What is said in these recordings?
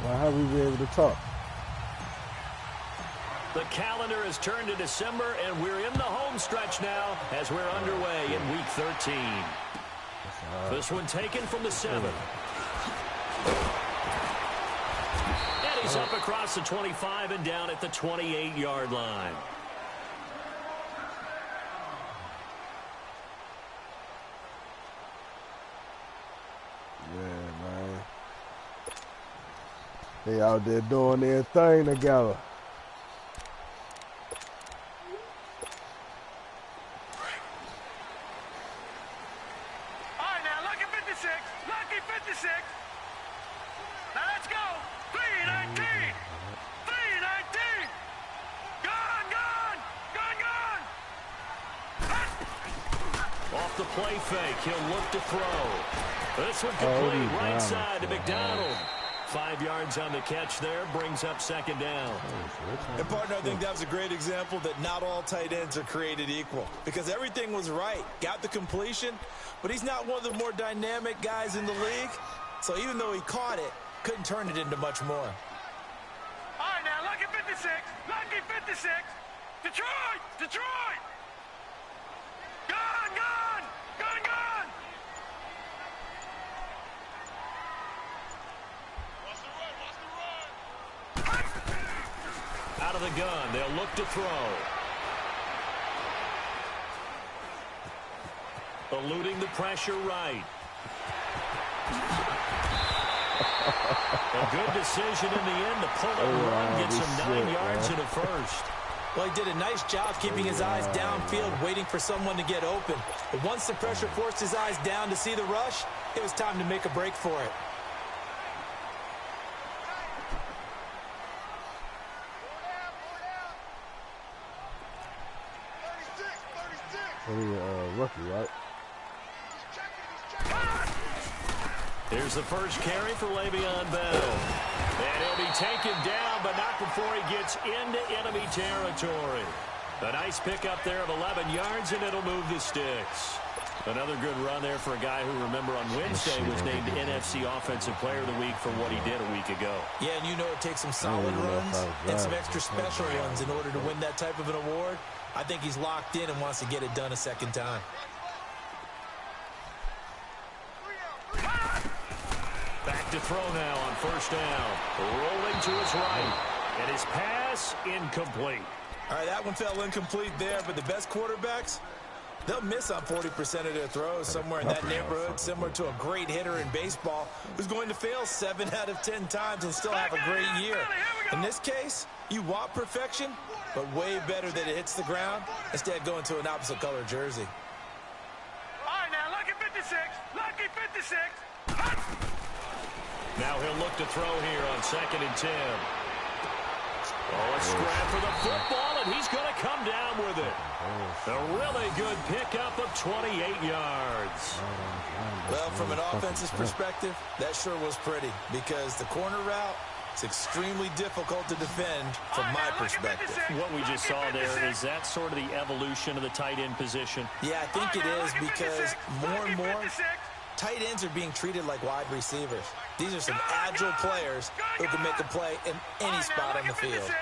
Well, how we be able to talk? The calendar has turned to December, and we're in the home stretch now as we're underway in Week 13. This one taken from the 7. And he's up across the 25 and down at the 28-yard line. Yeah, man. They out there doing their thing together. The play fake. He'll look to throw. This one complete right side to McDonald. 5 yards on the catch there. Brings up second down. And, partner, I think that was a great example that not all tight ends are created equal. Because everything was right. Got the completion. But he's not one of the more dynamic guys in the league. So even though he caught it, couldn't turn it into much more. All right, now, lucky 56. Lucky 56. Detroit! Detroit! Gone! Gone! Gone! Gone! Watch the run! Watch the run! Out of the gun. They'll look to throw. Eluding the pressure right. A good decision in the end to pull it and run. Gets him 9 yards in a first. Well, he did a nice job keeping his eyes downfield, waiting for someone to get open. But once the pressure forced his eyes down to see the rush, it was time to make a break for it. Rookie, right? Here's the first carry for Le'Veon Bell. And he'll be taken down, but not before he gets into enemy territory. A nice pickup there of 11 yards, and it'll move the sticks. Another good run there for a guy who, remember, on Wednesday was named NFC Offensive Player of the Week for what he did a week ago. Yeah, and you know it takes some solid runs and some extra special runs in order to win that type of an award. I think he's locked in and wants to get it done a second time. Back to throw now on first down. Rolling to his right. And his pass incomplete. All right, that one fell incomplete there, but the best quarterbacks, they'll miss on 40% of their throws, somewhere in that neighborhood, similar to a great hitter in baseball who's going to fail 7 out of 10 times and still have a great year. In this case, you want perfection, but way better that it hits the ground instead of going to an opposite color jersey. All right, now, lucky 56. Lucky 56. Now he'll look to throw here on 2nd and 10. Oh, a scrap for the football, and he's going to come down with it. A really good pickup of 28 yards. Well, from an offensive perspective, that sure was pretty because the corner route is extremely difficult to defend from my perspective. What we just saw there, is that sort of the evolution of the tight end position? Yeah, I think it is because more and more tight ends are being treated like wide receivers. These are some agile players who can make a play in any spot on the field.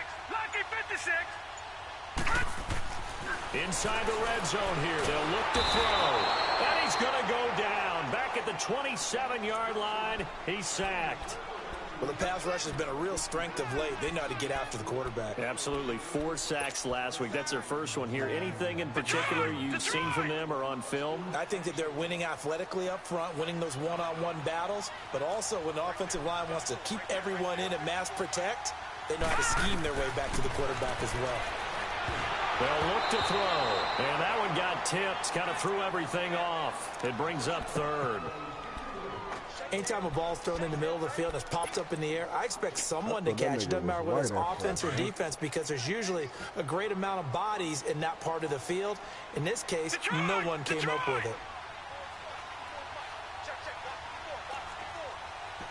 Inside the red zone here, they'll look to throw. And he's going to go down. Back at the 27-yard line, he's sacked. Well, the pass rush has been a real strength of late. They know how to get after the quarterback. Absolutely. 4 sacks last week. That's their first one here. Anything in particular you've seen from them or on film? I think that they're winning athletically up front, winning those one-on-one battles, but also when the offensive line wants to keep everyone in and mass protect, they know how to scheme their way back to the quarterback as well. They'll look to throw. And that one got tipped, kind of threw everything off. It brings up 3rd. Anytime a ball's thrown in the middle of the field and it's popped up in the air, I expect someone to catch it. Doesn't matter whether it's offense or defense because there's usually a great amount of bodies in that part of the field. In this case, no one came up with it.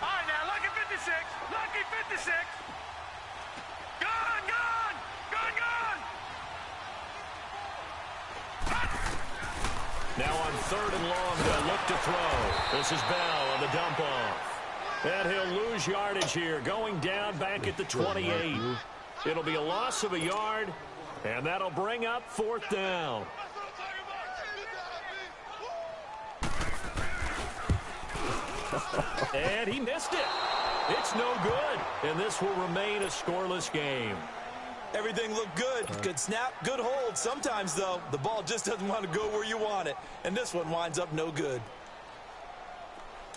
All right, now, lucky 56. Lucky 56. Gone, gone, gone, gone. Now on 3rd and long, they'll look to throw. This is Bell on the dump off. And he'll lose yardage here, going down back at the 28. It'll be a loss of a yard, and that'll bring up 4th down. And he missed it. It's no good, and this will remain a scoreless game. Everything looked good. Good snap, good hold. Sometimes, though, the ball just doesn't want to go where you want it, and this one winds up no good.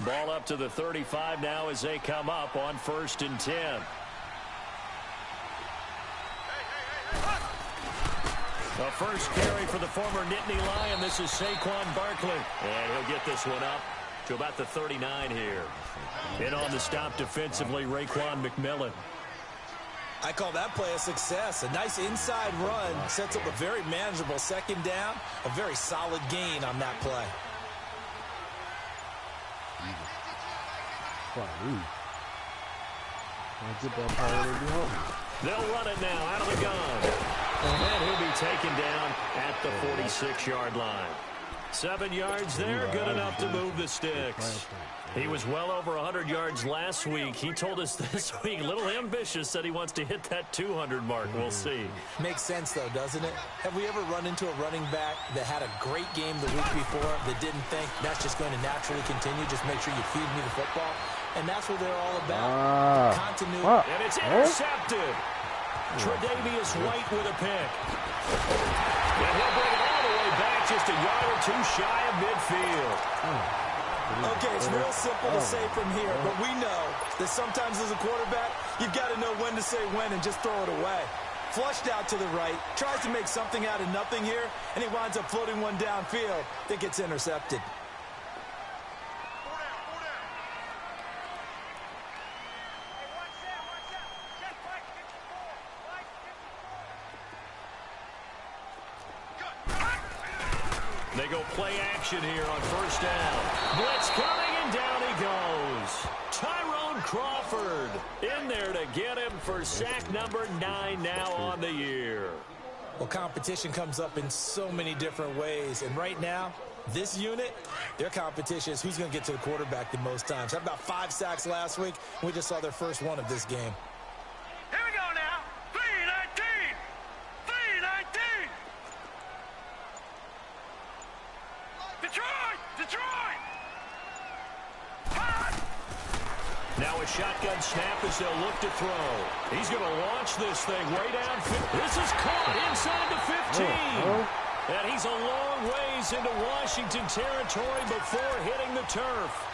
Ball up to the 35 now as they come up on 1st and 10. The first carry for the former Nittany Lion. This is Saquon Barkley. And he'll get this one up to about the 39 here. In on the stop defensively, Raekwon McMillan. I call that play a success. A nice inside run sets up a very manageable 2nd down. A very solid gain on that play. They'll run it now out of the gun. And he'll be taken down at the 46-yard line. 7 yards there, good enough to move the sticks. He was well over 100 yards last week. He told us this week, a little ambitious, said he wants to hit that 200 mark. We'll see. Makes sense, though, doesn't it? Have we ever run into a running back that had a great game the week before that didn't think that's just going to naturally continue? Just make sure you feed me the football. And that's what they're all about. Continuity. And it's intercepted. Tre'Davious White with a pick. And he'll bring it all the way back just a yard or two shy of midfield. Okay, it's real simple to say from here, but we know that sometimes as a quarterback, you've got to know when to say when and just throw it away. Flushed out to the right, tries to make something out of nothing here, and he winds up floating one downfield that gets intercepted. They go play action here on 1st down. Blitz coming, and down he goes. Tyrone Crawford in there to get him for sack number 9 now on the year. Well, competition comes up in so many different ways, and right now, this unit, their competition is who's going to get to the quarterback the most times. Had about 5 sacks last week, and we just saw their first one of this game. Here we go now. 3-19. 3-19. Detroit! Now a shotgun snap as they'll look to throw. He's going to launch this thing way down. This is caught inside the 15. And he's a long ways into Washington territory before hitting the turf.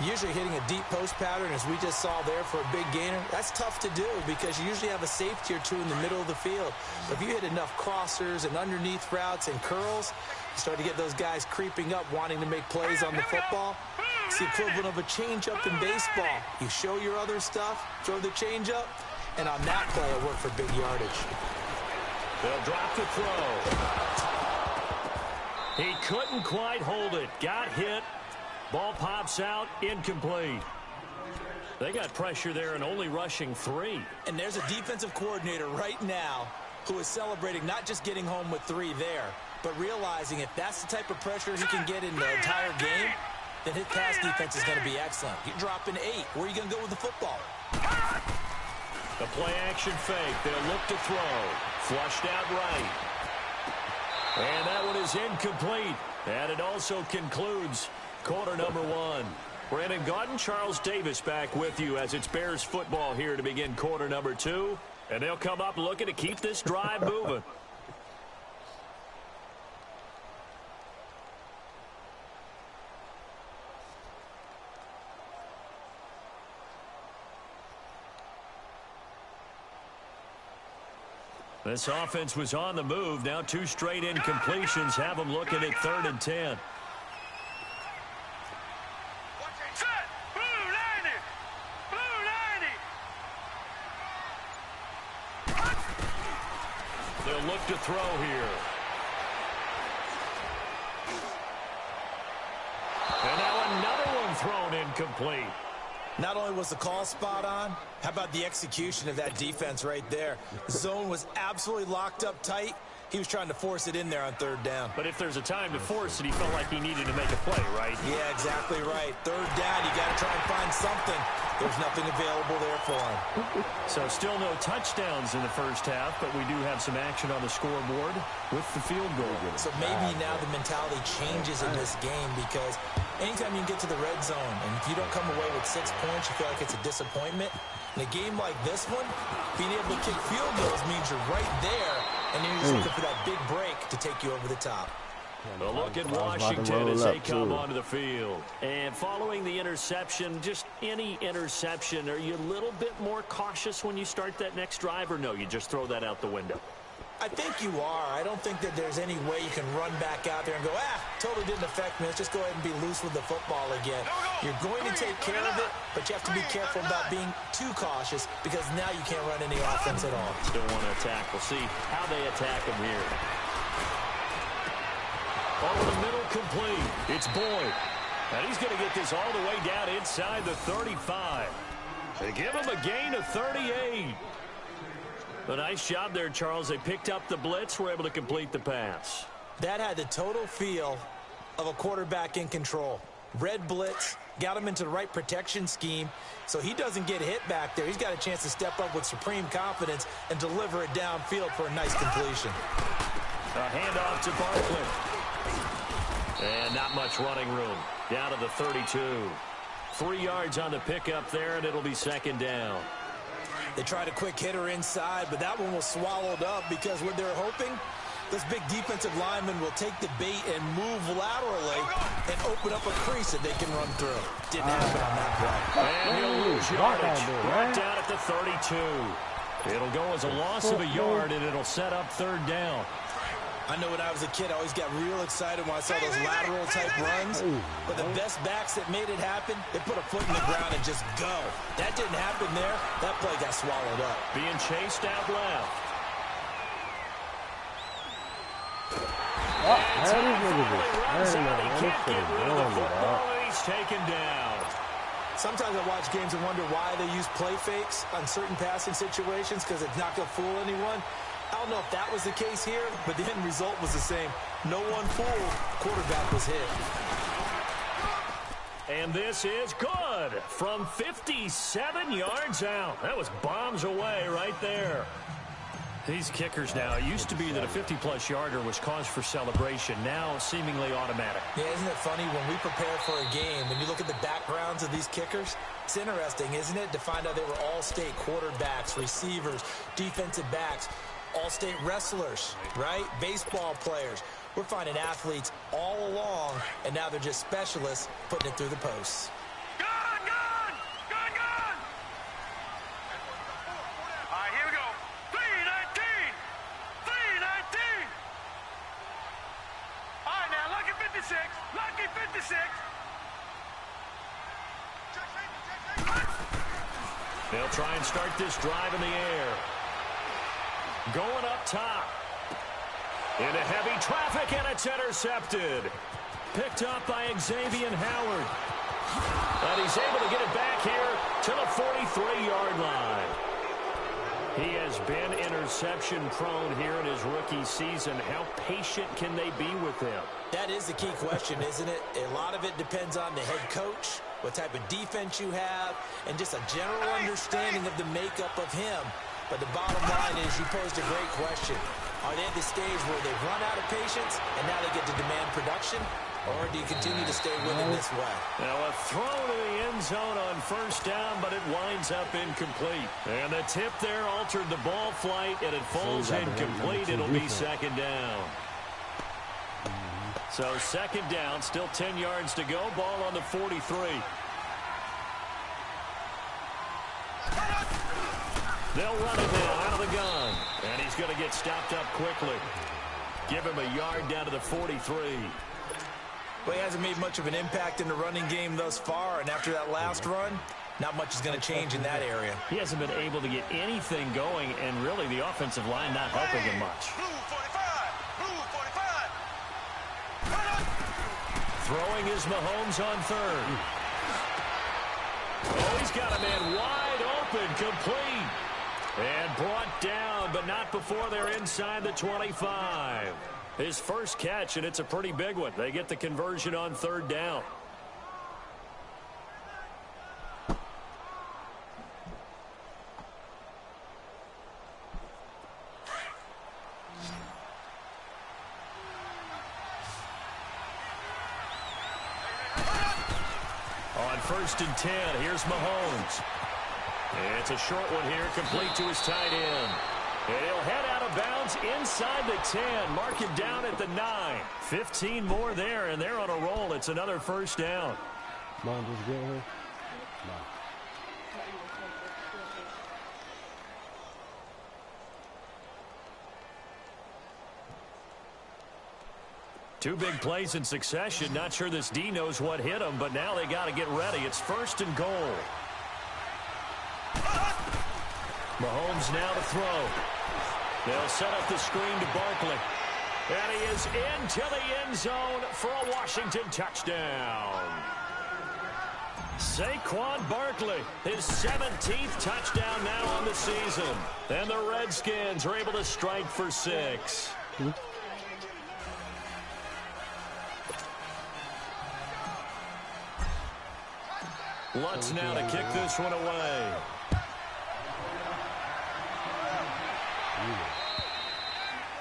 Usually hitting a deep post pattern, as we just saw there for a big gainer, that's tough to do because you usually have a safety or two in the middle of the field. But if you hit enough crossers and underneath routes and curls, you start to get those guys creeping up, wanting to make plays on the football. It's the equivalent of a changeup in baseball. You show your other stuff, throw the changeup, and on that play, it'll work for big yardage. They'll drop the throw. He couldn't quite hold it. Got hit. Ball pops out, incomplete. They got pressure there and only rushing 3. And there's a defensive coordinator right now who is celebrating not just getting home with 3 there, but realizing if that's the type of pressure he can get in the entire game, then his pass defense is going to be excellent. You're dropping 8. Where are you going to go with the football? The play action fake. They'll look to throw. Flushed out right. And that one is incomplete. And it also concludes quarter number 1. Brandon Gaudin, Charles Davis back with you as it's Bears football here to begin quarter number 2. And they'll come up looking to keep this drive moving. This offense was on the move. Now 2 straight incompletions have them looking at 3rd and 10. Set! Blue 90! Blue 90! They'll look to throw here. And now another one thrown incomplete. Not only was the call spot on, how about the execution of that defense right there? Zone was absolutely locked up tight. He was trying to force it in there on third down. But if there's a time to force it, he felt like he needed to make a play, right? Yeah, exactly right. Third down, you got to try and find something. There's nothing available there for him. So still no touchdowns in the first half, but we do have some action on the scoreboard with the field goal. So maybe now the mentality changes in this game, because anytime you can get to the red zone, and if you don't come away with 6 points, you feel like it's a disappointment. In a game like this one, being able to kick field goals means you're right there, and you're just looking for that big break to take you over the top. A look at Washington as they come onto the field. And following the interception, just any interception, are you a little bit more cautious when you start that next drive, or no, you just throw that out the window? I think you are. I don't think that there's any way you can run back out there and go, totally didn't affect me. Let's just go ahead and be loose with the football again. You're going to take care of it, but you have to be careful about being too cautious, because now you can't run any offense at all. Still want to attack. We'll see how they attack him here. Over the middle, complete. It's Boyd. And he's going to get this all the way down inside the 35. They give him a gain of 38. A nice job there, Charles. They picked up the blitz, were able to complete the pass. That had the total feel of a quarterback in control. Red blitz, got him into the right protection scheme, so he doesn't get hit back there. He's got a chance to step up with supreme confidence and deliver it downfield for a nice completion. A handoff to Barkley. And not much running room. Down to the 32. 3 yards on the pickup there, and it'll be second down. They tried a quick hitter inside, but that one was swallowed up, because what they're hoping, this big defensive lineman will take the bait and move laterally and open up a crease that they can run through. Didn't happen on that play. And he'll lose yardage. Right down at the 32. It'll go as a loss of a yard, and it'll set up third down. I know when I was a kid, I always got real excited when I saw those lateral-type runs. But the best backs that made it happen, they put a foot in the ground and just go. That didn't happen there. That play got swallowed up. Being chased out left. He can't get rid of the football, and he's taken down. Sometimes I watch games and wonder why they use play fakes on certain passing situations, because it's not going to fool anyone. I don't know if that was the case here, but the end result was the same. No one fooled. Quarterback was hit. And this is good from 57 yards out. That was bombs away right there. These kickers now, it used to be that a 50-plus yarder was cause for celebration. Now seemingly automatic. Yeah, isn't it funny when we prepare for a game, when you look at the backgrounds of these kickers? It's interesting, isn't it, to find out they were all-state quarterbacks, receivers, defensive backs, all-state wrestlers, right? Baseball players. We're finding athletes all along, and now they're just specialists putting it through the posts. Gun! All right, here we go. 319! 319! All right, now, lucky 56. Lucky 56. They'll try and start this drive in the air. Going up top. Into heavy traffic, and it's intercepted. Picked up by Xavier Howard. And he's able to get it back here to the 43-yard line. He has been interception-prone here in his rookie season. How patient can they be with him? That is the key question, isn't it? A lot of it depends on the head coach, what type of defense you have, and just a general understanding of the makeup of him. But the bottom line is, you posed a great question. Are they at the stage where they've run out of patience and now they get to demand production? Or do you continue to stay with it this way? Now a throw to the end zone on first down, but it winds up incomplete. And the tip there altered the ball flight, and it falls incomplete. It'll be second down. So second down, still 10 yards to go. Ball on the 43. They'll run it now out of the gun. And he's going to get stopped up quickly. Give him a yard down to the 43. Well, he hasn't made much of an impact in the running game thus far, and after that last run, not much is going to change in that area. He hasn't been able to get anything going, and really the offensive line not helping him much. Throwing is Mahomes on third. Oh, he's got a man wide open, complete. And brought down, but but not before they're inside the 25. His first catch, and it's a pretty big one. They get the conversion on third down. On 1st and 10, here's Mahomes. It's a short one here, complete to his tight end. And he'll head out of bounds inside the 10. Mark him down at the 9. 15 more there, and they're on a roll. It's another first down. Come on, just get here. No. Two big plays in succession. Not sure this D knows what hit him, but now they got to get ready. It's 1st and goal. Mahomes now to throw. They'll set up the screen to Barkley. And he is into the end zone for a Washington touchdown. Saquon Barkley, his 17th touchdown now on the season. And the Redskins are able to strike for 6. Lutz now to kick this one away.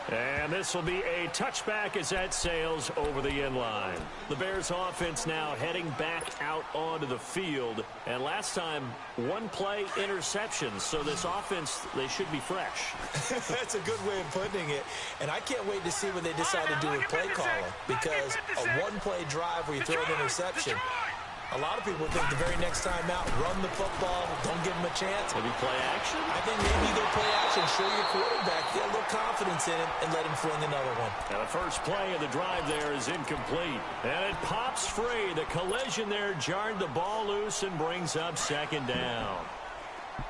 And this will be a touchback as that sails over the end line. The Bears offense now heading back out onto the field. And last time, one play interceptions. So this offense, they should be fresh. That's a good way of putting it. And I can't wait to see what they decide to do with play calling. Because a one-play drive where you throw an interception, a lot of people think the very next time out, run the football, don't give them a chance. Maybe play action? I think maybe you go play action, show your quarterback, get a little confidence in him, and let him fling another one. And the first play of the drive there is incomplete. And it pops free. The collision there jarred the ball loose and brings up 2nd down.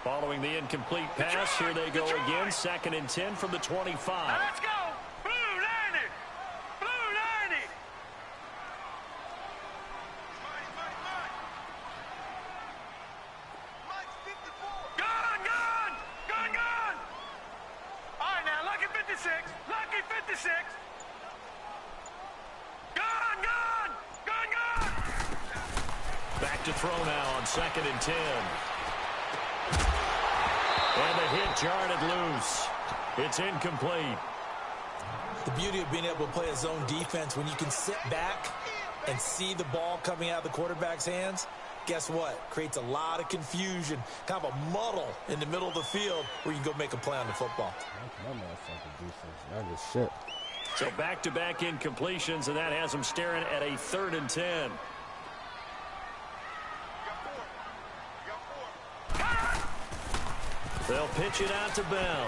Following the incomplete pass, here they go again. 2nd and 10 from the 25. Let's go. Blue line it. Blue line it. Gone, gone. Gone, gone. All right, now, lucky 56. Lucky 56. Gone, gone. Gone, gone. Back to throw now on 2nd and 10. And the hit jarred it loose. It's incomplete. The beauty of being able to play a zone defense when you can sit back and see the ball coming out of the quarterback's hands, guess what? Creates a lot of confusion, kind of a muddle in the middle of the field where you can go make a play on the football. That motherfucking defense, that is shit. So back-to-back incompletions, and that has them staring at a 3rd and 10. They'll pitch it out to Bell.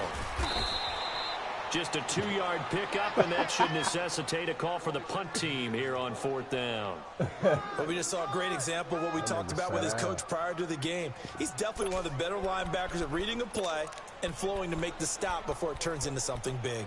Just a 2-yard pickup, and that should necessitate a call for the punt team here on 4th down. But we just saw a great example of what we talked about with his coach prior to the game. He's definitely one of the better linebackers at reading a play and flowing to make the stop before it turns into something big.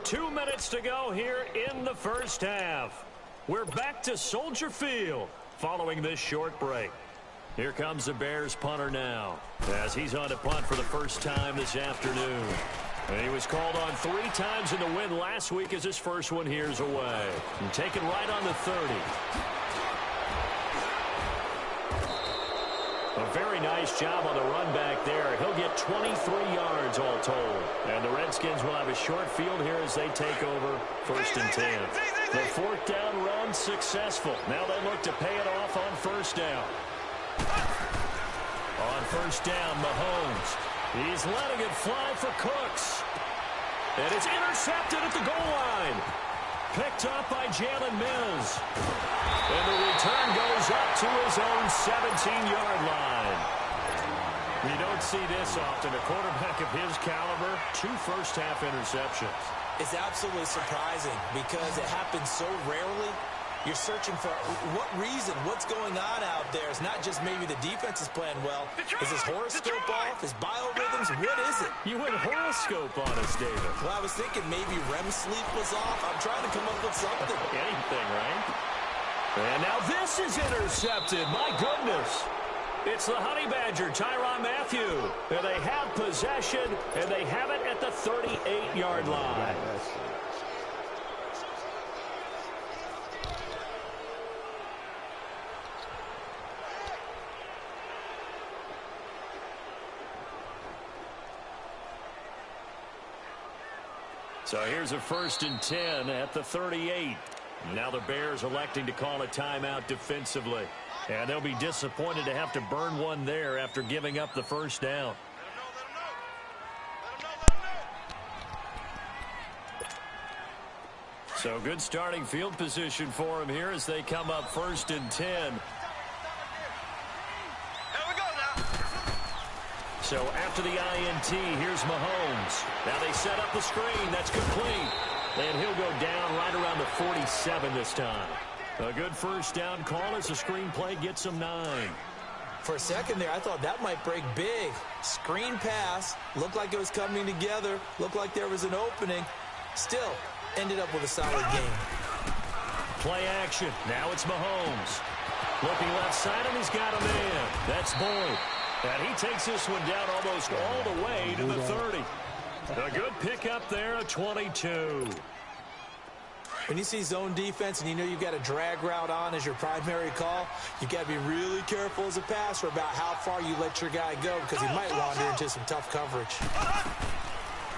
Two minutes to go here in the first half. We're back to Soldier Field following this short break. Here comes the Bears punter now as he's on to punt for the first time this afternoon. And he was called on 3 times in the win last week as his first one here's away. And taken right on the 30. A very nice job on the run back there. He'll get 23 yards all told. And the Redskins will have a short field here as they take over 1st and 10. The 4th down run successful. Now they look to pay it off on 1st down. On 1st down, Mahomes. He's letting it fly for Cooks. And it's intercepted at the goal line. Picked up by Jalen Mills. And the return goes up to his own 17-yard line. You don't see this often. A quarterback of his caliber, 2 first-half interceptions. It's absolutely surprising because it happens so rarely. You're searching for what reason, what's going on out there. It's not just maybe the defense is playing well. Is his horoscope off? His biorhythms? What is it? You went horoscope on us, David. Well, I was thinking maybe REM sleep was off. I'm trying to come up with something. Anything, right? And now this is intercepted. My goodness. It's the Honey Badger, Tyrann Mathieu. And they have possession, and they have it at the 38-yard line. So here's a 1st and 10 at the 38. Now the Bears electing to call a timeout defensively. And they'll be disappointed to have to burn one there after giving up the first down. So good starting field position for him here as they come up 1st and 10. So after the INT, here's Mahomes. Now they set up the screen. That's complete. And he'll go down right around the 47 this time. A good first down call as the screen play gets him 9. For a second there, I thought that might break big. Screen pass. Looked like it was coming together. Looked like there was an opening. Still, ended up with a solid game. Play action. Now it's Mahomes. Looking left side, and he's got a man. That's Boyd. And he takes this one down almost all the way to the 30. A good pickup there, a 22. When you see zone defense and you know you've got a drag route on as your primary call, you've got to be really careful as a passer about how far you let your guy go because he might wander into some tough coverage.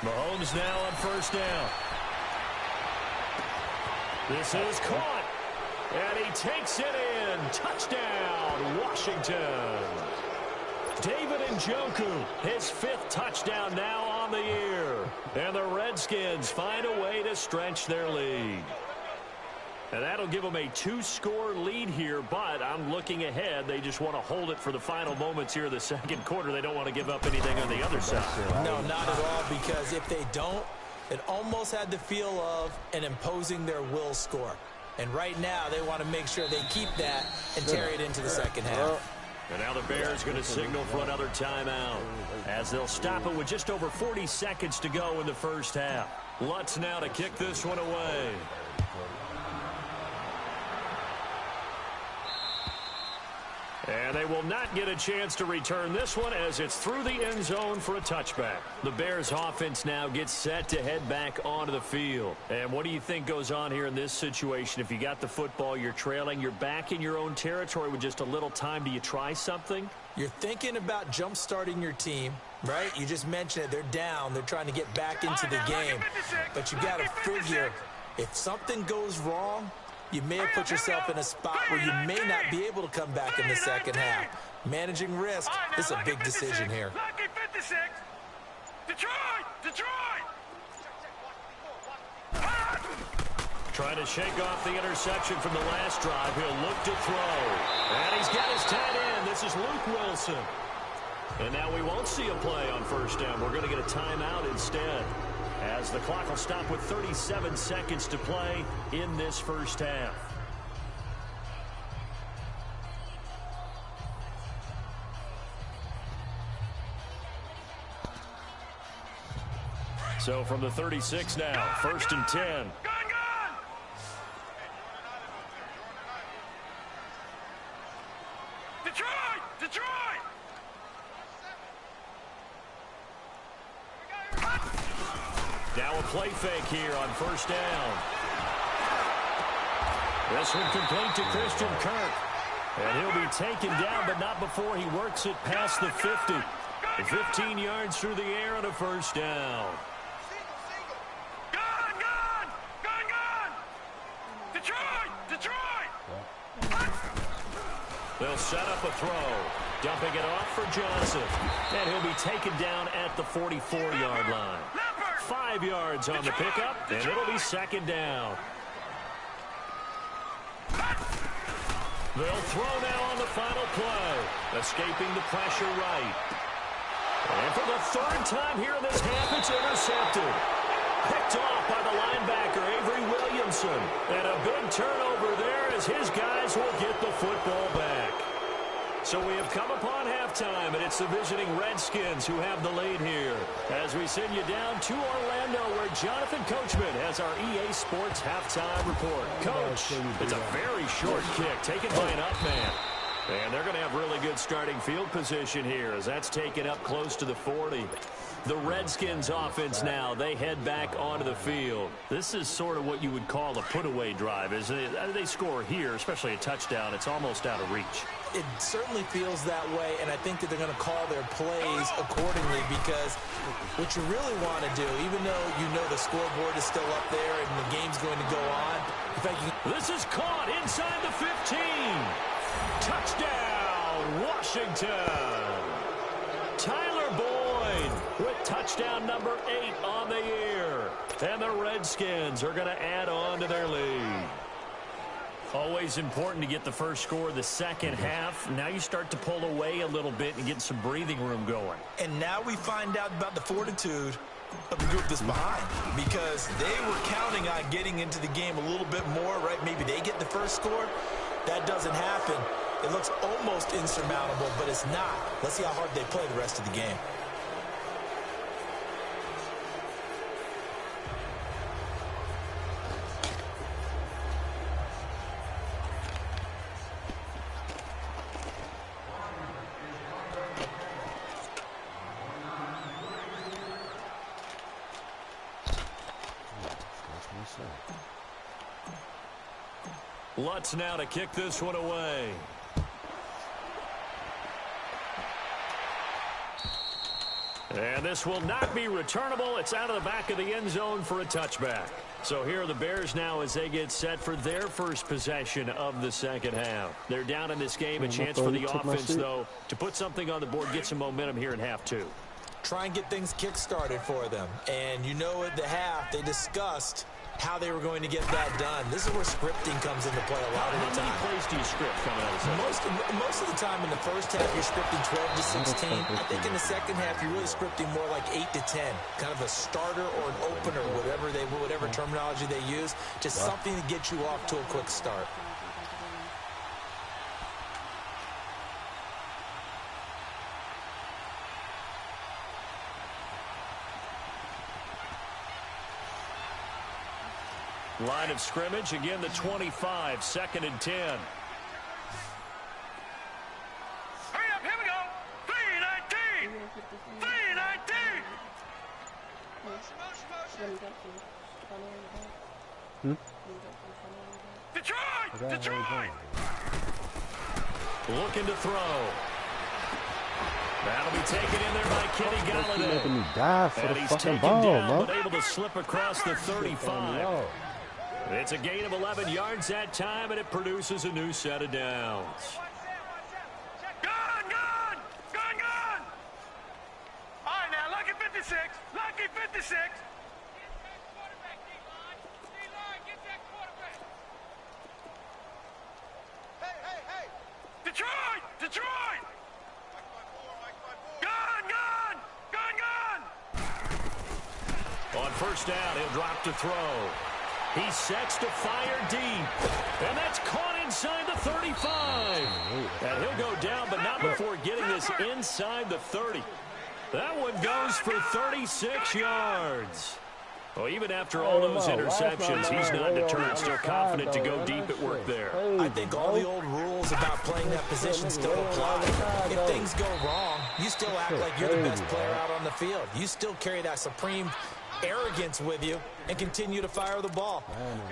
Mahomes now on 1st down. This is caught. And he takes it in. Touchdown, Washington. David Njoku, his 5th touchdown now on the year. And the Redskins find a way to stretch their lead. And that'll give them a 2-score lead here, but I'm looking ahead. They just want to hold it for the final moments here of the second quarter. They don't want to give up anything on the other side. No, not at all, because if they don't, it almost had the feel of an imposing their will score. And right now, they want to make sure they keep that and carry it into the second half. And now the Bears going to signal for another timeout as they'll stop it with just over 40 seconds to go in the first half. Lutz now to kick this one away. And they will not get a chance to return this one as it's through the end zone for a touchback. The Bears offense now gets set to head back onto the field. And what do you think goes on here in this situation? If you got the football, you're trailing, you're back in your own territory with just a little time. Do you try something? You're thinking about jump-starting your team, right? You just mentioned it. They're down. They're trying to get back into the game. But you got to figure if something goes wrong, you may have put yourself in a spot where you may not be able to come back in the second half. Managing risk is a big decision here. Trying to shake off the interception from the last drive. He'll look to throw. And he's got his tight end. This is Luke Wilson. And now we won't see a play on 1st down. We're going to get a timeout instead, as the clock will stop with 37 seconds to play in this first half. So from the 36 now, 1st and 10. Detroit! Now a play fake here on 1st down. This one complete to Christian Kirk. And he'll be taken down, but not before he works it past the 50. 15 yards through the air on a 1st down. Gone! Detroit! They'll set up a throw. Dumping it off for Johnson. And he'll be taken down at the 44-yard line. 5 yards on the pickup, and it'll be 2nd down. They'll throw now on the final play. Escaping the pressure right. And for the 3rd time here in this half, it's intercepted. Picked off by the linebacker, Avery Williamson. And a big turnover there as his guys will get the football back. So we have come upon halftime, and it's the visiting Redskins who have the lead here. As we send you down to Orlando, where Jonathan Coachman has our EA Sports halftime report. Coach, it's a very short kick taken by an up man. And they're going to have really good starting field position here as that's taken up close to the 40. The Redskins offense now, they head back onto the field. This is sort of what you would call a put-away drive. As they score here, especially a touchdown, it's almost out of reach. It certainly feels that way, and I think that they're going to call their plays accordingly because what you really want to do, even though you know the scoreboard is still up there and the game's going to go on. In fact, this is caught inside the 15. Touchdown, Washington. Tyler Boyd with touchdown number 8 on the year. And the Redskins are going to add on to their lead. Always important to get the first score of the second half. Now you start to pull away a little bit and get some breathing room going. And now we find out about the fortitude of the group that's behind, because they were counting on getting into the game a little bit more, right? Maybe they get the first score. That doesn't happen. It looks almost insurmountable, but it's not. Let's see how hard they play the rest of the game. Lutz now to kick this one away. And this will not be returnable. It's out of the back of the end zone for a touchback. So here are the Bears now as they get set for their first possession of the second half. They're down in this game. A chance for the offense, though, to put something on the board, get some momentum here in half 2. Try and get things kick-started for them. And you know at the half, they discussed how they were going to get that done. This is where scripting comes into play a lot of the time. How many plays do you script coming out of the second? Most of the time in the first half, you're scripting 12 to 16. I think in the second half, you're really scripting more like 8 to 10. Kind of a starter or an opener, whatever terminology they use. Just something to get you off to a quick start. Line of scrimmage, again the 25, 2nd and 10. Hurry up, here we go. 319. 319. Detroit! Looking to throw. That'll be taken in there by Kenny Galladay. Making me die for And the he's fucking taken ball, down, man. but able to slip across the 35. It's a gain of 11 yards that time, and it produces a new set of downs. Gone! All right, now, lucky 56. Lucky 56. Hey! Detroit! Gone! On first down, he'll drop to throw. He sets to fire deep. And that's caught inside the 35. And he'll go down, but not before getting this inside the 30. That one goes for 36 yards. Well, even after all those interceptions, he's not deterred. Still confident to go deep at work there. I think all the old rules about playing that position still apply. If things go wrong, you still act like you're the best player out on the field. You still carry that supreme arrogance with you and continue to fire the ball.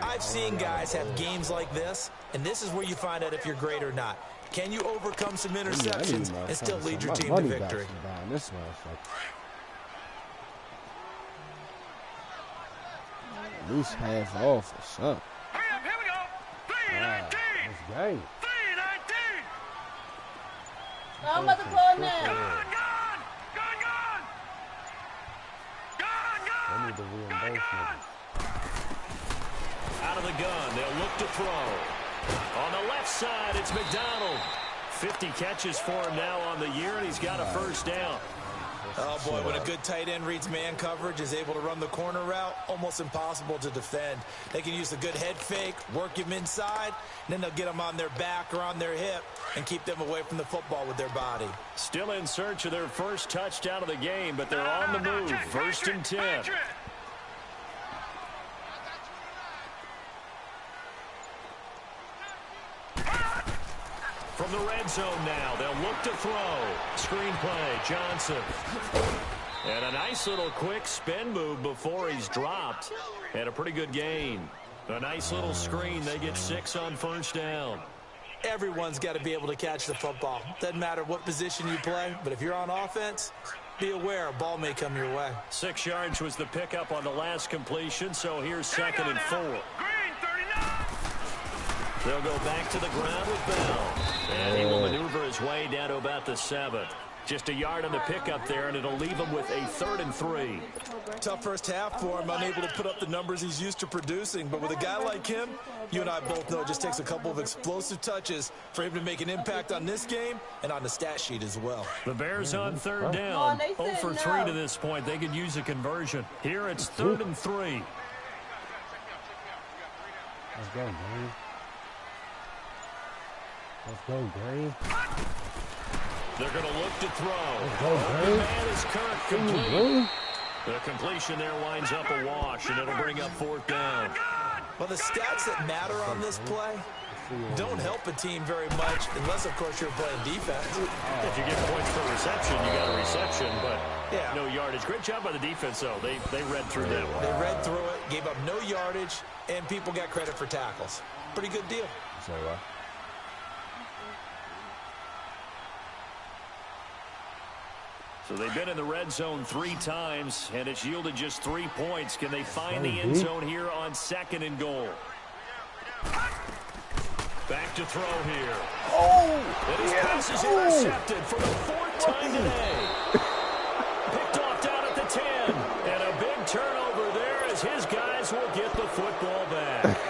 I've seen guys have games like this, and this is where you find out if you're great or not. Can you overcome some interceptions and still lead your team to victory? This motherfucker. At least half off or something. Hurry up, here we go. 319. This game. 319. I'm about to call now. Gone! I need to reimburse me. Out of the gun, they'll look to throw. On the left side, it's McDonald. 50 catches for him now on the year, and he's got a first down. Oh, boy, when a good tight end reads man coverage, is able to run the corner route, almost impossible to defend. They can use a good head fake, work him inside, and then they'll get him on their back or on their hip and keep them away from the football with their body. Still in search of their first touchdown of the game, but they're on the move. First and 10. From the red zone now, they'll look to throw. Screenplay, Johnson. And a nice little quick spin move before he's dropped. And a pretty good gain. A nice little screen. They get 6 on first down. Everyone's got to be able to catch the football. Doesn't matter what position you play, but if you're on offense, be aware a ball may come your way. 6 yards was the pickup on the last completion, so here's second and 4. They'll go back to the ground with Bell. And he will maneuver his way down to about the 7. Just a yard on the pickup there, and it'll leave him with a 3rd and 3. Tough first half for him, unable to put up the numbers he's used to producing. But with a guy like him, you and I both know it just takes a couple of explosive touches for him to make an impact on this game and on the stat sheet as well. The Bears on 3rd down. 0 for 3 to this point. They could use a conversion. Here it's 3rd and 3. Let's go, man. Let's go, Green. They're going to look to throw. Let's go, Green. Man is Kirk complete. The completion there winds up a wash, and it'll bring up 4th down. Well, the stats that matter on this play don't help a team very much unless, of course, you're playing defense. If you get points per reception, you got a reception, but no yardage. Great job by the defense, though. They read through that one. They read through it, gave up no yardage, and people got credit for tackles. Pretty good deal. So, So they've been in the red zone 3 times, and it's yielded just 3 points. Can they find the end zone here on 2nd and goal? Back to throw here. And his pass is intercepted for the 4th time today. Picked off down at the 10. And a big turnover there as his guys will get the football back.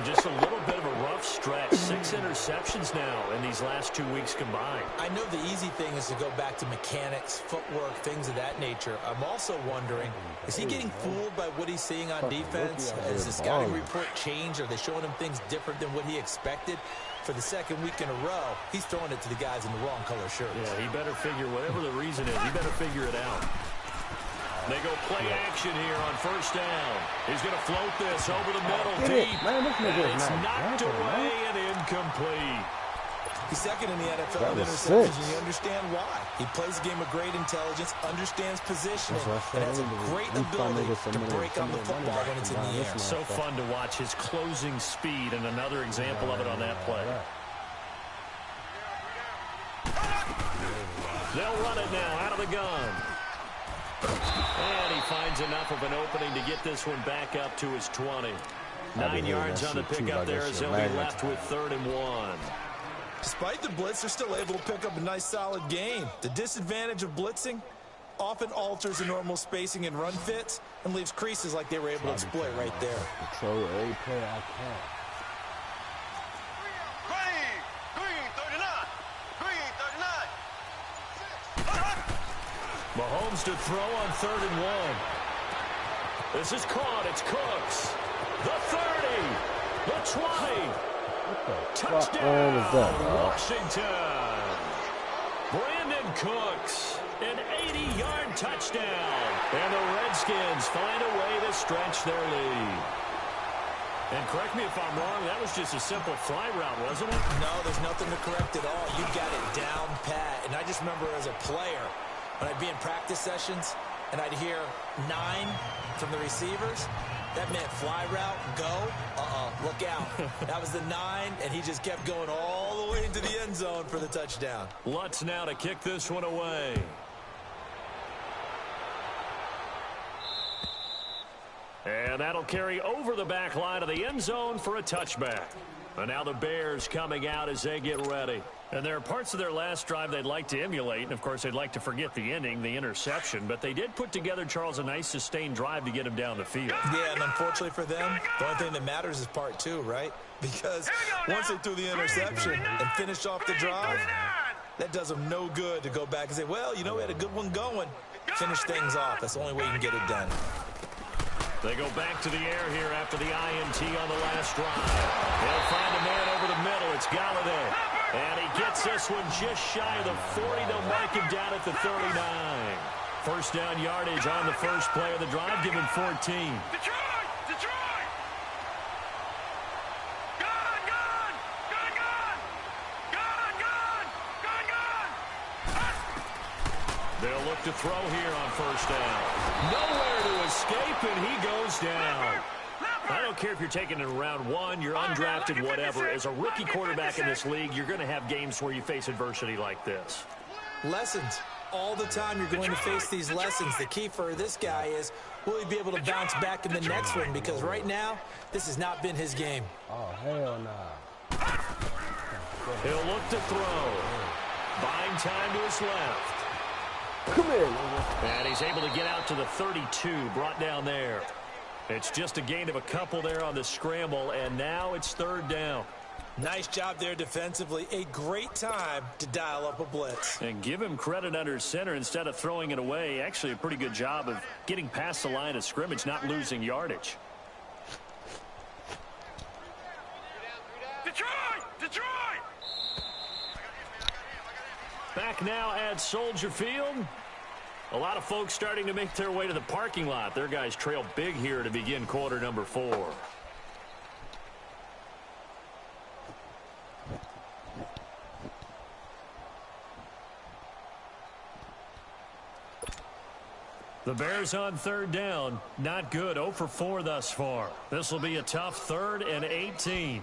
Just a little bit of a rough stretch. 6 interceptions now in these last 2 weeks combined. I know the easy thing is to go back to mechanics, footwork, things of that nature. I'm also wondering, is he getting fooled by what he's seeing on defense? Has the scouting report changed? Are they showing him things different than what he expected? For the 2nd week in a row, he's throwing it to the guys in the wrong color shirts. Yeah, he better figure, whatever the reason is, he better figure it out. They go play action here on first down. He's going to float this over the middle deep. And it's knocked away and incomplete. He's 2nd in the NFL in interceptions, and you understand why. He plays a game of great intelligence, understands positioning, and has a great ability to break on the football when it's in the air. So fun to watch his closing speed, and another example of it on that play. They'll run it now out of the gun. And he finds enough of an opening to get this one back up to his 20. 9 yards on the pickup there as they'll be left with 3rd and 1. Despite the blitz, they're still able to pick up a nice, solid gain. The disadvantage of blitzing often alters the normal spacing and run fits and leaves creases like they were able to exploit right there. Control every play I can. Mahomes to throw on 3rd and 1. This is caught. It's Cooks. The 30. The 20. Touchdown, Washington. Brandon Cooks. An 80-yard touchdown. And the Redskins find a way to stretch their lead. And correct me if I'm wrong, that was just a simple fly route, wasn't it? No, there's nothing to correct at all. You got it down pat. And I just remember as a player, when I'd be in practice sessions and I'd hear 9 from the receivers, that meant fly route, go, look out. That was the 9, and he just kept going all the way into the end zone for the touchdown. Lutz now to kick this one away. And that'll carry over the back line of the end zone for a touchback. And now the Bears coming out as they get ready. And there are parts of their last drive they'd like to emulate. And, of course, they'd like to forget the ending, the interception. But they did put together, Charles, a nice sustained drive to get him down the field. Yeah, and unfortunately for them, the only thing that matters is part 2, right? Because once they threw the interception and finished off the drive, That does them no good to go back and say, well, you know, we had a good one going. Finish things off. That's the only way you can get it done. They go back to the air here after the INT on the last drive. They'll find a man over the middle. It's Galladay. And he gets this one just shy of the 40. They'll mark him down at the 39. First down yardage on the first play of the drive, given 14. Detroit! Detroit! Gun! Gun! Gun! Gun! Gun! Gun! Gun! Gun! They'll look to throw here on first down. Nowhere to escape, and he goes down. I don't care if you're taking it in round 1, you're undrafted, whatever. As a rookie quarterback in this league, you're going to have games where you face adversity like this. Lessons. All the time you're going to face these lessons. The key for this guy is, will he be able to bounce back in the next one? Because right now, this has not been his game. Oh, hell nah. He'll look to throw. Buying time to his left. Come here, nigga. And he's able to get out to the 32, brought down there. It's just a gain of a couple there on the scramble, and now it's third down. Nice job there defensively. A great time to dial up a blitz. And give him credit under center instead of throwing it away. Actually, a pretty good job of getting past the line of scrimmage, not losing yardage. Detroit! Detroit! Back now at Soldier Field. A lot of folks starting to make their way to the parking lot. Their guys trail big here to begin quarter number 4. The Bears on third down. Not good. 0 for 4 thus far. This will be a tough 3rd and 18. Hey,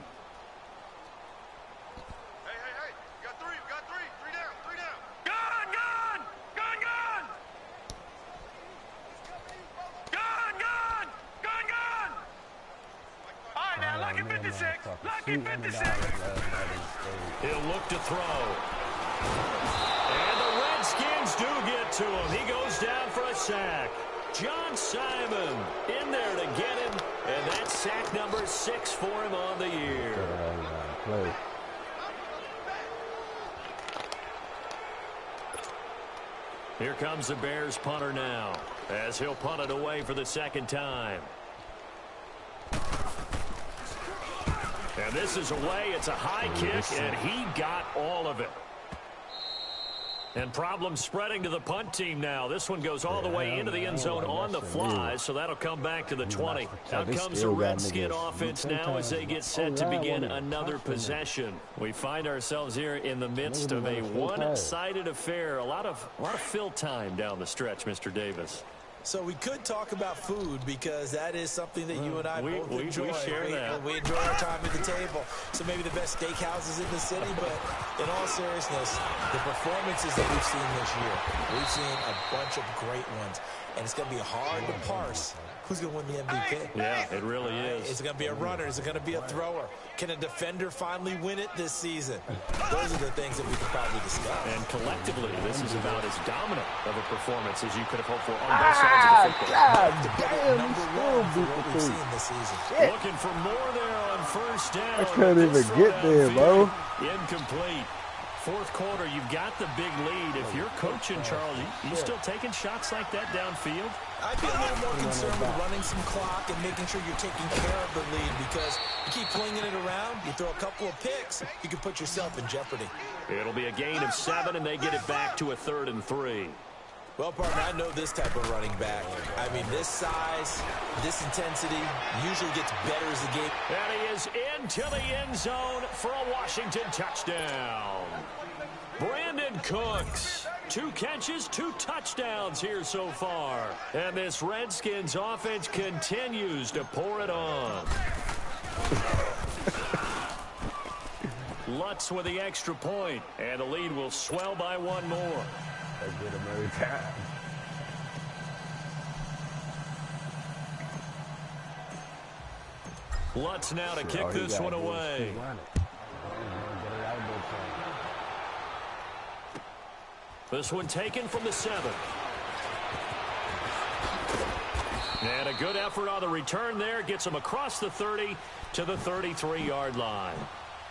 we got three. Three down. Gun! Gun! Gun! Gun! Gun! Gun! Gun! Gun! All right, now, lucky 56. Lucky 56. He'll look to throw. And the Redskins do get to him. He goes down for a sack. John Simon in there to get him. And that's sack number 6 for him on the year. Here comes the Bears punter now, as he'll punt it away for the second time. And this is away. It's a high kick, and he got all of it. And problems spreading to the punt team now. This one goes all the way into the end zone on the fly, so that'll come back to the 20. Out comes the Redskin offense now as they get set to begin another possession. We find ourselves here in the midst of a one-sided affair. A lot of fill time down the stretch, Mr. Davis. So we could talk about food because that is something that you and I both enjoy. We share that. We enjoy our time at the table. So maybe the best steakhouses in the city, but in all seriousness, the performances that we've seen this year, we've seen a bunch of great ones. And it's going to be hard to parse who's going to win the MVP. Yeah, it really is. Is it going to be a runner? Is it going to be a thrower? Can a defender finally win it this season? Those are the things that we could probably discuss. And collectively, this is about as dominant of a performance as you could have hoped for on both sides of the football. God damn, Number one for what we've seen this season. Looking for more there on first down. I can't even get there, bro. Incomplete. Fourth quarter, you've got the big lead. If you're coaching, Charles, you still taking shots like that downfield? I'd be a little more concerned with running some clock and making sure you're taking care of the lead, because you keep flinging it around, you throw a couple of picks, you can put yourself in jeopardy. It'll be a gain of 7, and they get it back to a 3rd and 3. Well, partner, I know this type of running back. I mean, this size, this intensity usually gets better as the game. And he is into the end zone for a Washington touchdown. Brandon Cooks, 2 catches, 2 touchdowns here so far. And this Redskins offense continues to pour it on. Lutz with the extra point, and the lead will swell by 1 more. I get him every time. Lutz now to kick this one away. This one taken from the 7. And a good effort on the return there. Gets him across the 30 to the 33-yard line.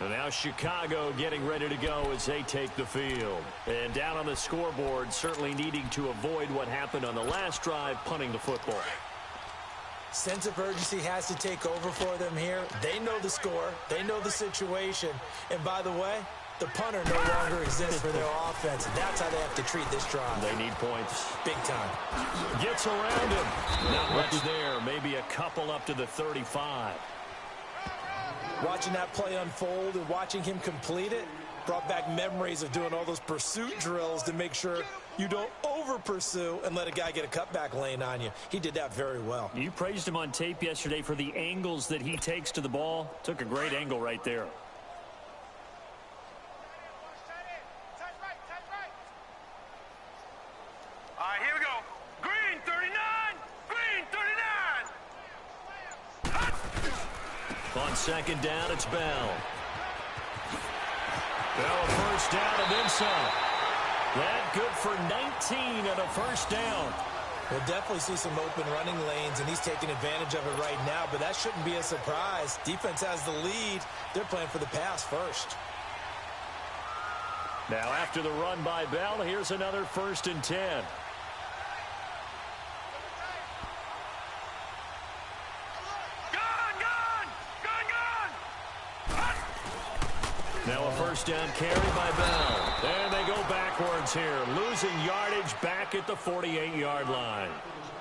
And now Chicago getting ready to go as they take the field. And down on the scoreboard, certainly needing to avoid what happened on the last drive, punting the football. Sense of urgency has to take over for them here. They know the score. They know the situation. And by the way, the punter no longer exists for their offense. That's how they have to treat this drive. They need points. Big time. Gets around him. Not much there. Maybe a couple up to the 35. Watching that play unfold and watching him complete it brought back memories of doing all those pursuit drills to make sure you don't over-pursue and let a guy get a cutback lane on you. He did that very well. You praised him on tape yesterday for the angles that he takes to the ball. Took a great angle right there. All right, here we go. Green 39. Green 39. On second down, it's Bell. Bell, a first down and then some. That good for 19 and a first down. We'll definitely see some open running lanes, and he's taking advantage of it right now, but that shouldn't be a surprise. Defense has the lead. They're playing for the pass first. Now after the run by Bell, here's another 1st and 10. Now a first down carry by Bell. And they go backwards here, losing yardage back at the 48-yard line.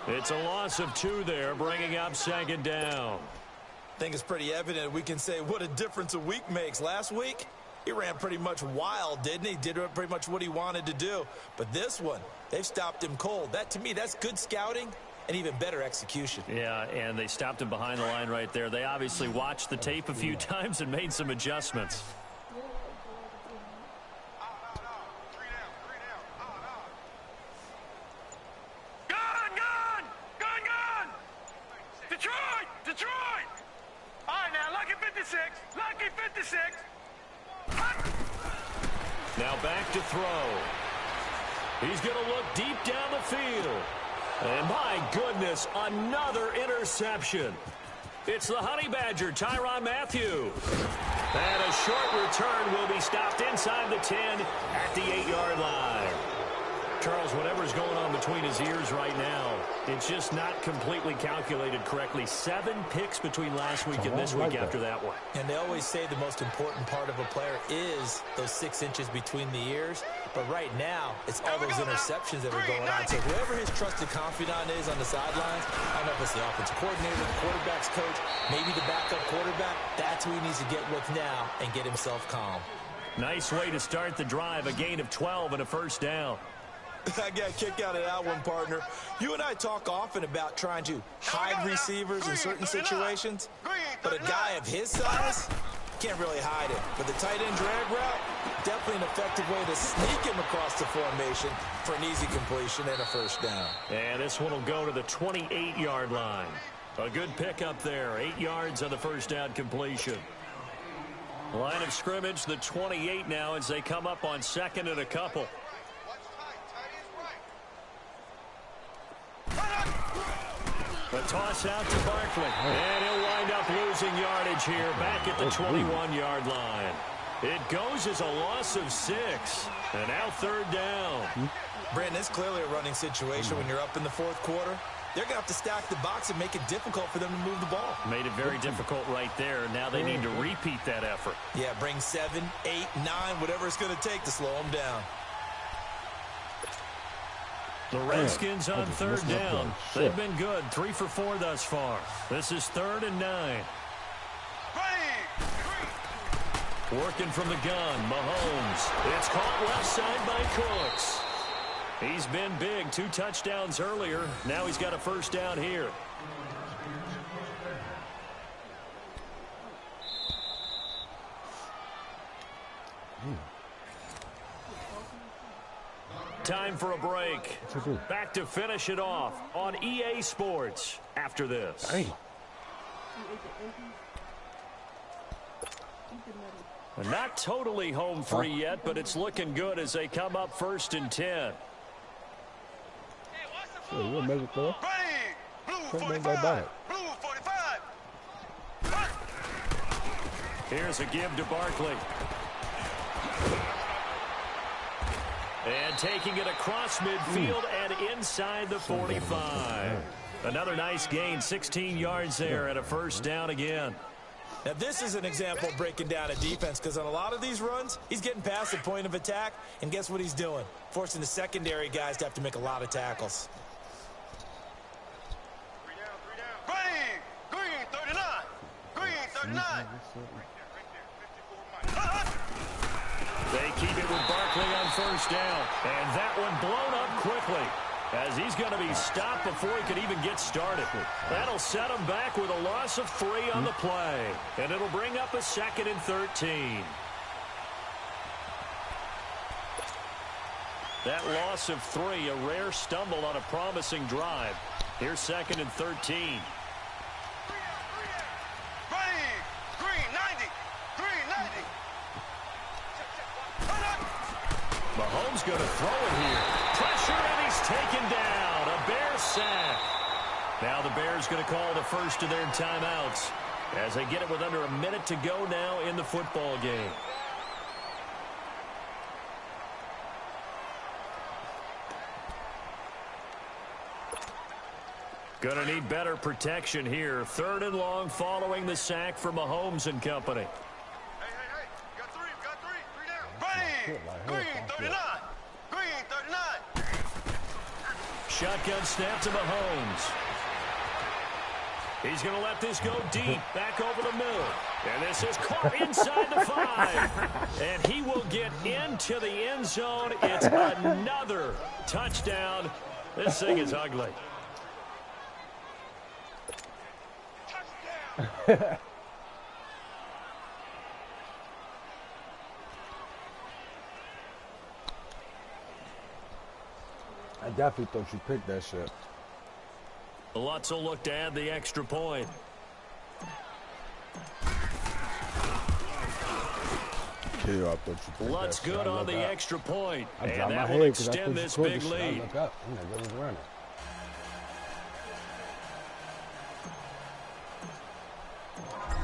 It's a loss of 2 there, bringing up 2nd down. I think it's pretty evident we can say what a difference a week makes. Last week, he ran pretty much wild, didn't he? Did pretty much what he wanted to do. But this one, they've stopped him cold. That, to me, that's good scouting and even better execution. Yeah, and they stopped him behind the line right there. They obviously watched the tape a few times and made some adjustments. Now back to throw. He's going to look deep down the field. And my goodness, another interception. It's the Honey Badger, Tyrann Mathieu. And a short return will be stopped inside the 10 at the 8-yard line. Charles, whatever's going on between his ears right now, it's just not completely calculated correctly. 7 picks between last week and this week after that one. And they always say the most important part of a player is those 6 inches between the ears. But right now, it's all those interceptions that are going on. So whoever his trusted confidant is on the sidelines, I don't know if it's the offensive coordinator, the quarterback's coach, maybe the backup quarterback, that's who he needs to get with now and get himself calm. Nice way to start the drive, a gain of 12 and a first down. I got a kick out of that one, partner. You and I talk often about trying to hide receivers in certain situations, but a guy of his size can't really hide it. But the tight end drag route, definitely an effective way to sneak him across the formation for an easy completion and a first down. And this one will go to the 28-yard line. A good pickup there, 8 yards on the first down completion. Line of scrimmage, the 28 now as they come up on 2nd and a couple. The toss out to Barkley. And he'll wind up losing yardage here back at the 21-yard line. It goes as a loss of 6. And now 3rd down. Brandon, it's clearly a running situation when you're up in the 4th quarter. They're going to have to stack the box and make it difficult for them to move the ball. Made it very difficult right there. Now they need to repeat that effort. Yeah, bring 7, 8, 9, whatever it's going to take to slow them down. The Redskins on 3rd down. They've been good. 3 for 4 thus far. This is 3rd and 9. Working from the gun, Mahomes. It's caught left side by Cooks. He's been big. 2 touchdowns earlier. Now he's got a first down here. Time for a break. Back to finish it off on EA Sports after this. Hey. Not totally home free yet, but it's looking good as they come up 1st and 10. Sure, you'll make it there. Blue Can't make 45. that back. Blue 45. Here's a give to Barkley. And taking it across midfield and inside the 45. Another nice gain, 16 yards there and a first down again. Now, this is an example of breaking down a defense because on a lot of these runs, he's getting past the point of attack, and guess what he's doing? Forcing the secondary guys to have to make a lot of tackles. Green, 39. Green, 39. They keep it with Barkley on first down. And that one blown up quickly as he's going to be stopped before he could even get started. That'll set him back with a loss of 3 on the play. And it'll bring up a 2nd and 13. That loss of 3, a rare stumble on a promising drive. Here's 2nd and 13. Green, 90. Green, 90. Mahomes going to throw it here. Pressure, and he's taken down. A Bear sack. Now the Bears going to call the first of their timeouts as they get it with under a minute to go now in the football game. Going to need better protection here. 3rd and long following the sack for Mahomes and company. Hey. Got three down. Green, 39. Green, 39. Shotgun snap to Mahomes. He's going to let this go deep, back over the middle. And this is caught inside the 5. And he will get into the end zone. It's another touchdown. This thing is ugly. I definitely thought you picked that shit. Lutz will look to add the extra point. Yeah, I thought you picked Lutz that shit. good on the extra point. I And dropped my that head will 'cause I extend thought you this caught big the shit. I lead. look up. I'm like, what was running?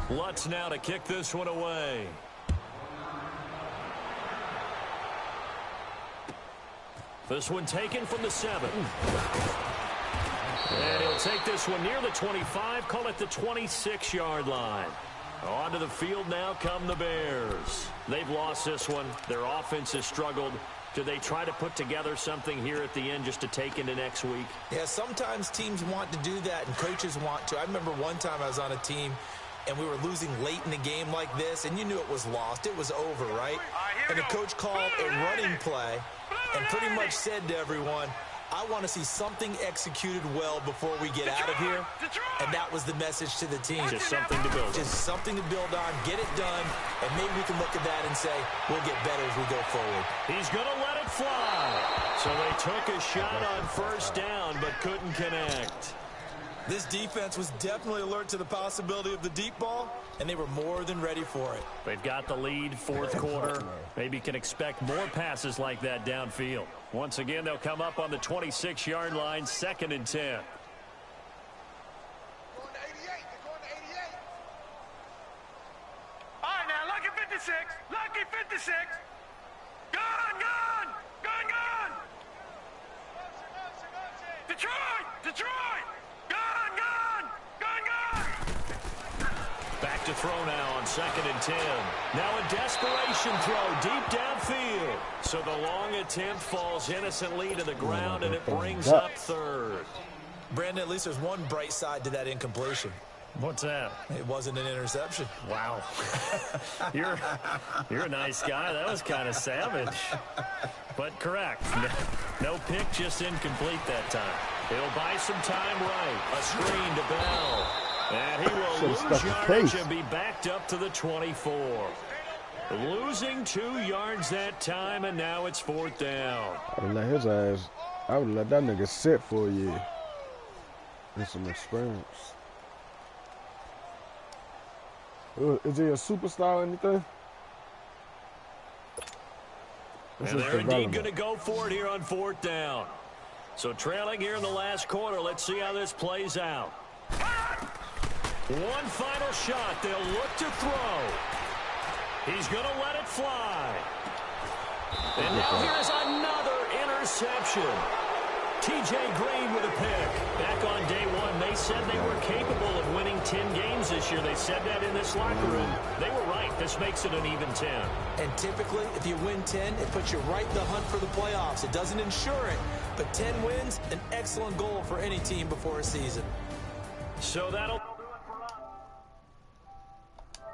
Lutz now to kick this one away. This one taken from the 7. And he'll take this one near the 25, call it the 26-yard line. Onto the field now come the Bears. They've lost this one. Their offense has struggled. Do they try to put together something here at the end just to take into next week? Yeah, sometimes teams want to do that and coaches want to. I remember one time I was on a team and we were losing late in the game like this, and you knew it was lost. It was over, right? And the coach called a running play and pretty much said to everyone, I want to see something executed well before we get out of here. And that was the message to the team. Just something to build on. Just something to build on, get it done, and maybe we can look at that and say, we'll get better as we go forward. He's going to let it fly. So they took a shot on first down, but couldn't connect. This defense was definitely alert to the possibility of the deep ball, and they were more than ready for it. They've got the lead, 4th quarter. Maybe can expect more passes like that downfield. Once again, they'll come up on the 26-yard line, 2nd and 10. They're going to 88. All right, now, lucky 56. Lucky 56. Gun. Detroit. Back to throw now on 2nd and 10. Now a desperation throw deep downfield. So the long attempt falls innocently to the ground, and it brings up 3rd. Brandon, at least there's one bright side to that incompletion. What's that? It wasn't an interception. Wow. You're a nice guy. That was kind of savage. But correct. No pick, just incomplete that time. He'll buy some time right. A screen to Bell. And he will lose yardage and be backed up to the 24. Losing 2 yards that time, and now it's 4th down. I would let his ass. I would let that nigga sit for a year. Get some experience. Is he a superstar or anything? And they're indeed going to go for it here on 4th down. So trailing here in the last quarter. Let's see how this plays out. One final shot. They'll look to throw. He's going to let it fly. And now here's another interception. T.J. Green with a pick. Back on day one, they said they were capable of winning 10 games this year. They said that in this locker room. They were right. This makes it an even 10. And typically, if you win 10, it puts you right in the hunt for the playoffs. It doesn't ensure it, but 10 wins, an excellent goal for any team before a season. So that'll...